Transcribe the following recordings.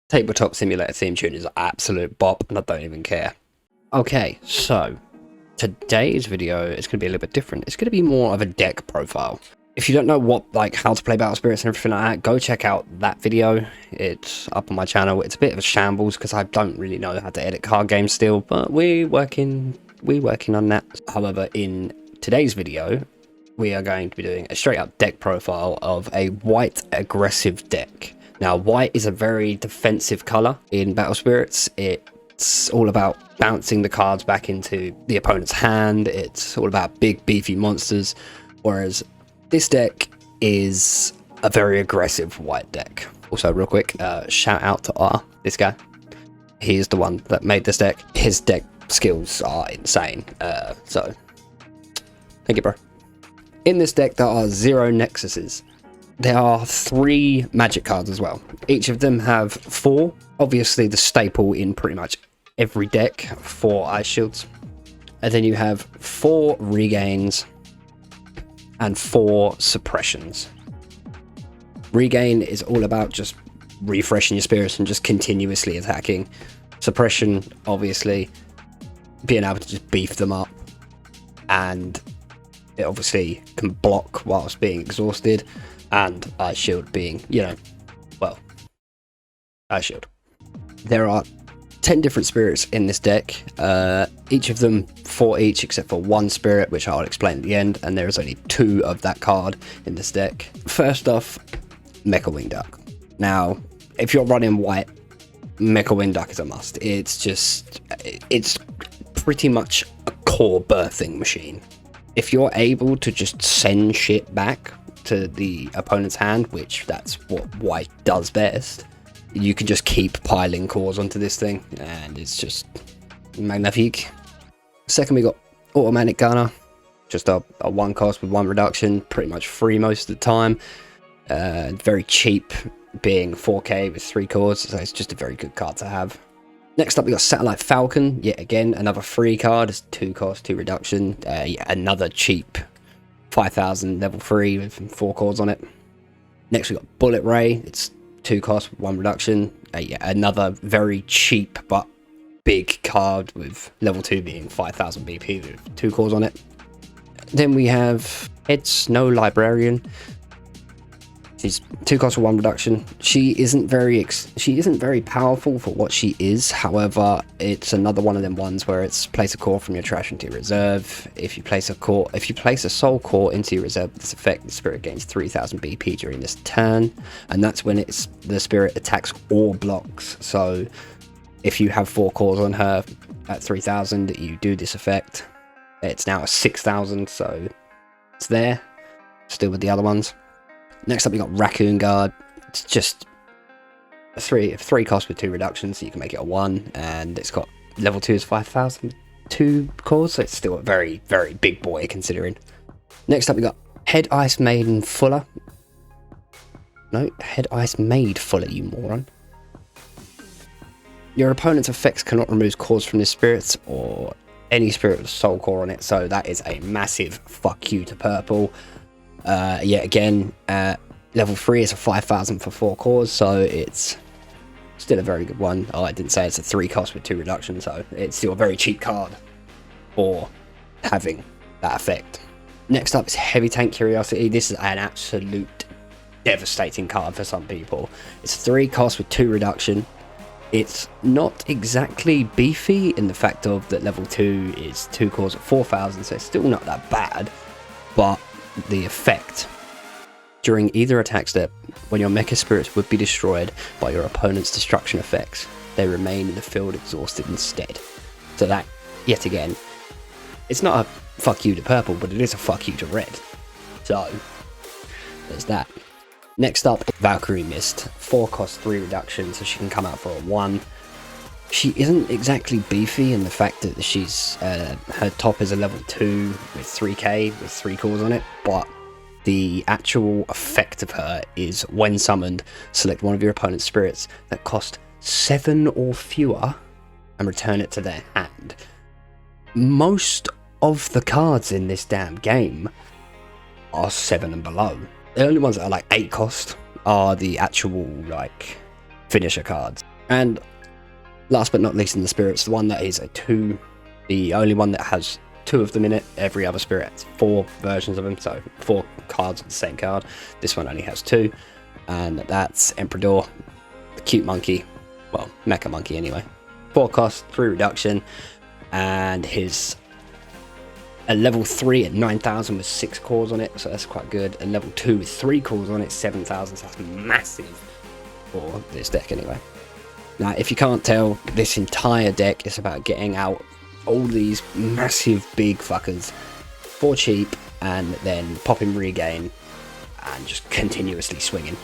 Tabletop Simulator theme tune is an absolute bop, and I don't even care. Okay, so today's video is going to be a little bit different. It's going to be more of a deck profile. If you don't know how to play Battle Spirits and everything like that, go check out that video. It's up on my channel. It's a bit of a shambles because I don't really know how to edit card games still, but we're working on that. However, in today's video, we are going to be doing a straight up deck profile of a white aggressive deck. Now, white is a very defensive color in Battle Spirits. It's all about bouncing the cards back into the opponent's hand. It's all about big beefy monsters, whereas this deck is a very aggressive white deck. Also, real quick, shout out to this guy. He is the one that made this deck. His deck skills are insane. So, thank you, bro. In this deck, there are 0 nexuses. There are 3 magic cards as well. Each of them have 4. Obviously, the staple in pretty much every deck, 4 ice shields. And then you have 4 regains and 4 suppressions. Regain is all about just refreshing your spirits and just continuously attacking. Suppression, obviously, being able to just beef them up. And it obviously can block whilst being exhausted. And Ice Shield being, Ice Shield. There are 10 different spirits in this deck, each of them 4 each except for 1 spirit, which I'll explain at the end, and there is only 2 of that card in this deck. First off, Mecca Wing Duck. Now, if you're running white, Mecca Wing Duck is a must. It's pretty much a core birthing machine. If you're able to just send shit back to the opponent's hand, which that's what white does best, you can just keep piling cores onto this thing, and it's just magnifique. Second, we got Automatic Gunner, just a 1 cost with 1 reduction, pretty much free most of the time. Very cheap, being 4k with 3 cores, so it's just a very good card to have. Next up, we got Satellite Falcon, yet again another free card. It's 2 cost, 2 reduction, another cheap 5000 level 3 with 4 cores on it. Next, we got Bullet Ray. It's 2 cost, 1 reduction. Another very cheap but big card with level 2 being 5000 BP with 2 cores on it. Then we have Head Snow Librarian. She's 2 cost for 1 reduction. She isn't very powerful for what she is. However, it's another one of them ones where it's place a core from your trash into your reserve. If you place a soul core into your reserve with this effect, the spirit gains 3000 BP during this turn, and that's when the spirit attacks or blocks. So if you have 4 cores on her at 3000, you do this effect. It's now a 6000, so it's there. Still with the other ones. Next up, we got Raccoon Guard. It's just a 3 cost with 2 reductions, so you can make it a 1, and it's got level 2 is 5000, 2 cores, so it's still a very, very big boy considering. Next up, we got Head Ice Maiden Fuller. No, Head Ice Maid Fuller, you moron. Your opponent's effects cannot remove cores from their spirits or any spirit with a soul core on it, so that is a massive fuck you to purple. Yet again, level 3 is a 5000 for 4 cores, so it's still a very good one. I didn't say it's a 3 cost with 2 reductions, so it's still a very cheap card for having that effect. Next up is Heavy Tank Curiosity. This is an absolute devastating card for some people. It's 3 cost with 2 reduction. It's not exactly beefy in the fact of that level 2 is 2 cores at 4000, so it's still not that bad, but the effect during either attack step, when your mecha spirits would be destroyed by your opponent's destruction effects, they remain in the field exhausted instead. So that, yet again, it's not a fuck you to purple, but it is a fuck you to red. So there's that. Next up, Valkyrie Mist. 4 cost, 3 reduction, so she can come out for a 1. She isn't exactly beefy in the fact that she's her top is a level 2 with 3k with 3 cores on it, but the actual effect of her is when summoned, select one of your opponent's spirits that cost 7 or fewer and return it to their hand. Most of the cards in this damn game are 7 and below. The only ones that are like 8 cost are the actual like finisher cards. And last but not least in the spirits, the one that is a 2, the only one that has 2 of them in it. Every other spirit has 4 versions of them, so 4 cards of the same card. This one only has 2, and that's Emperador, the cute monkey, well, Mecca monkey anyway. 4 cost, 3 reduction, and his a level 3 at 9,000 with 6 cores on it, so that's quite good. A level 2 with 3 cores on it, 7,000, so that's massive for this deck anyway. Now, if you can't tell, this entire deck is about getting out all these massive big fuckers for cheap, and then popping regain and just continuously swinging.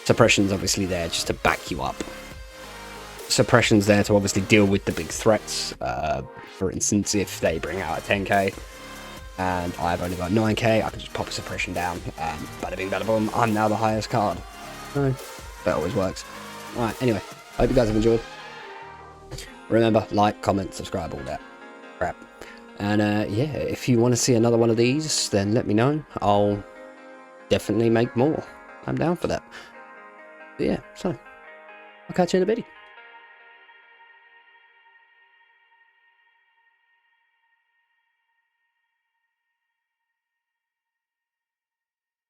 Suppression's obviously there just to back you up. Suppression's there to obviously deal with the big threats. For instance, if they bring out a 10k and I've only got 9k, I can just pop a suppression down and bada bing bada boom, I'm now the highest card. So that always works. Alright, anyway, hope you guys have enjoyed. Remember, like, comment, subscribe, all that crap. And yeah, if you want to see another one of these, then let me know. I'll definitely make more. I'm down for that. But yeah, so I'll catch you in a bit.